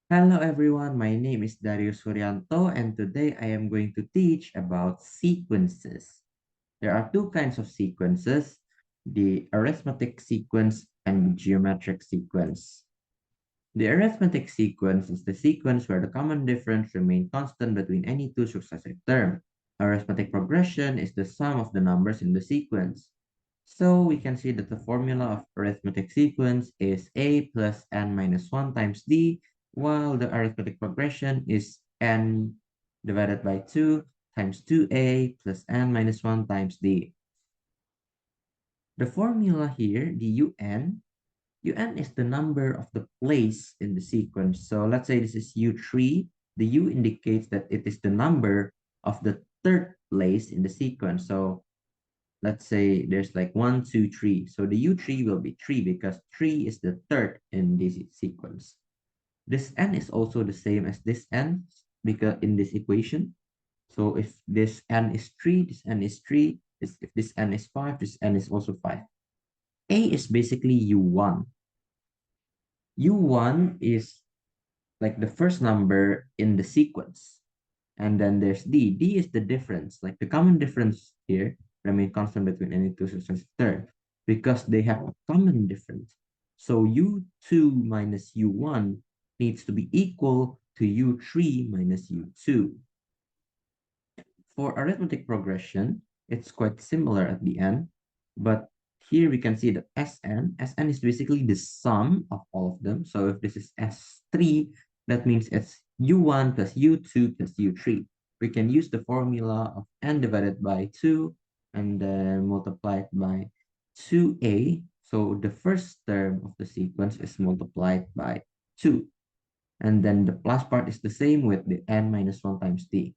Hello everyone, my name is Dario Suryanto and today I am going to teach about sequences. There are two kinds of sequences, the arithmetic sequence and the geometric sequence. The arithmetic sequence is the sequence where the common difference remains constant between any two successive terms. Arithmetic progression is the sum of the numbers in the sequence. So we can see that the formula of arithmetic sequence is a plus n minus 1 times d, while the arithmetic progression is n divided by 2 times 2a plus n minus 1 times d. The formula here, the un is the number of the place in the sequence. So let's say this is u3. The u indicates that it is the number of the third place in the sequence. So let's say there's like 1, 2, 3. So the U3 will be 3 because 3 is the third in this sequence. This n is also the same as this n because in this equation. So if this n is 3, this n is 3. If this n is 5, this n is also 5. A is basically U1. U1 is like the first number in the sequence. And then there's D. D is the difference, like the common difference here remain constant between any two successive terms because they have a common difference. So U2 minus U1 needs to be equal to U3 minus U2. For arithmetic progression, it's quite similar at the end, but here we can see that Sn is basically the sum of all of them. So if this is S3, that means it's U1 plus U2 plus U3. We can use the formula of n divided by 2 and then multiply it by 2a. So the first term of the sequence is multiplied by 2. And then the plus part is the same with the n minus 1 times d.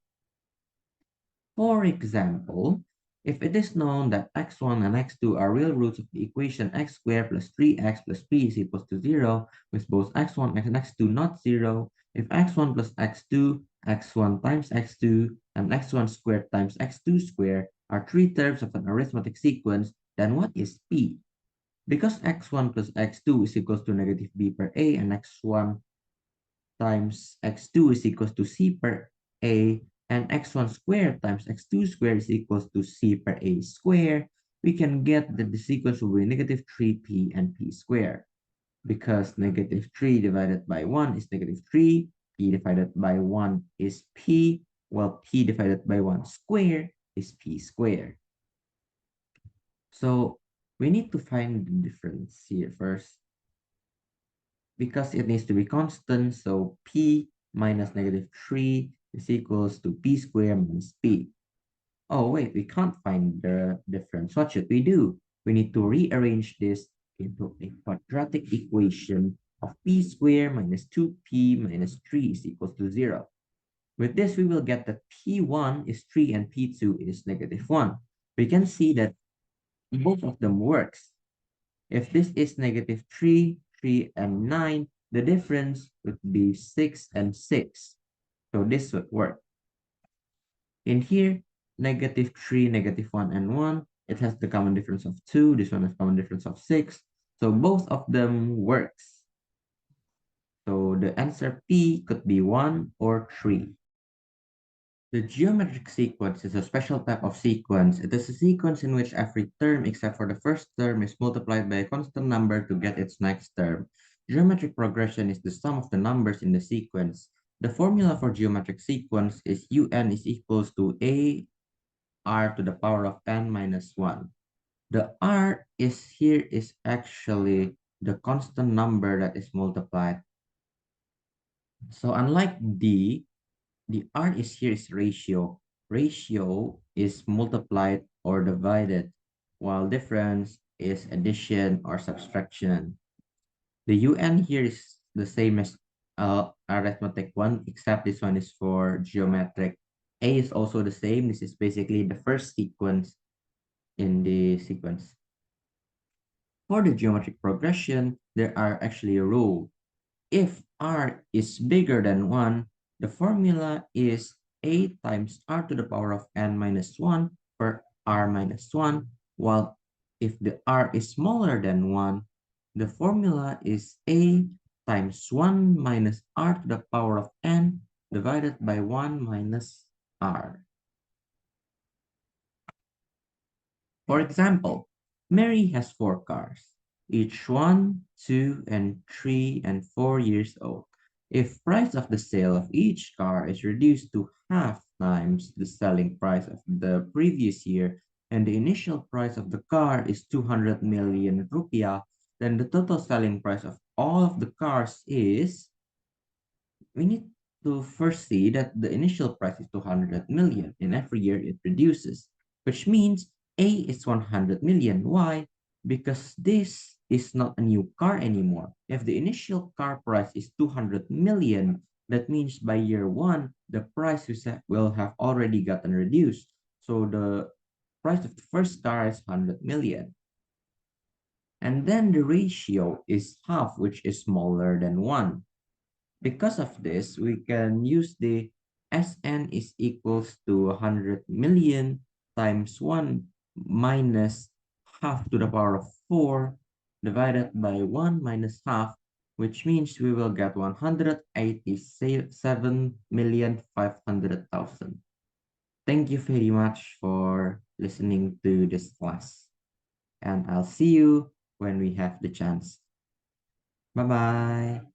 For example, if it is known that x1 and x2 are real roots of the equation x squared plus 3x plus p is equals to 0, with both x1 and x2 not 0, if x1 plus x2, x1 times x2, and x1 squared times x2 squared are three terms of an arithmetic sequence, then what is p? Because x1 plus x2 is equals to negative b per a and x1 times x2 is equals to c per a, and x1 squared times x2 squared is equals to c per a squared, we can get that the sequence will be negative 3p and p squared. Because negative 3 divided by 1 is negative 3, p divided by 1 is p, while p divided by 1 squared is p squared. So we need to find the difference here first because it needs to be constant. So p minus negative 3 is equals to p squared minus p. Oh, wait, we can't find the difference. What should we do? We need to rearrange this into a quadratic equation of p squared minus 2p minus 3 is equals to 0. With this, we will get that p1 is 3 and p2 is negative 1. We can see that both of them works. If this is negative 3, 3, and 9, the difference would be 6 and 6. So this would work. In here, negative 3, negative 1, and 1, it has the common difference of 2. This one has common difference of 6. So both of them works. So the answer P could be 1 or 3. The geometric sequence is a special type of sequence. It is a sequence in which every term except for the first term is multiplied by a constant number to get its next term. Geometric progression is the sum of the numbers in the sequence. The formula for geometric sequence is un is equals to a r to the power of n minus 1. The r is here is actually the constant number that is multiplied. So unlike d, the r is here is ratio. Ratio is multiplied or divided, while difference is addition or subtraction. The un here is the same as arithmetic one, except this one is for geometric. A is also the same. This is basically the first sequence in the sequence. For the geometric progression, there are actually a rule. If r is bigger than 1, the formula is a times r to the power of n minus 1 per r minus 1, while if the r is smaller than 1, the formula is a times 1 minus r to the power of n divided by 1 minus r. For example, Mary has 4 cars, each 1, 2, and 3 and 4 years old. If price of the sale of each car is reduced to half times the selling price of the previous year, and the initial price of the car is 200 million rupiah, then the total selling price of all of the cars is, we need to first see that the initial price is 200 million and every year it reduces, which means A is 100 million. Why? Because this is not a new car anymore. If the initial car price is 200 million, that means by year one, the price will have already gotten reduced. So the price of the first car is 100 million. And then the ratio is half, which is smaller than 1. Because of this, we can use the Sn is equals to 100 million times 1 minus half to the power of 4 divided by 1 minus half, which means we will get 187,500,000. Thank you very much for listening to this class, and I'll see you when we have the chance. Bye-bye.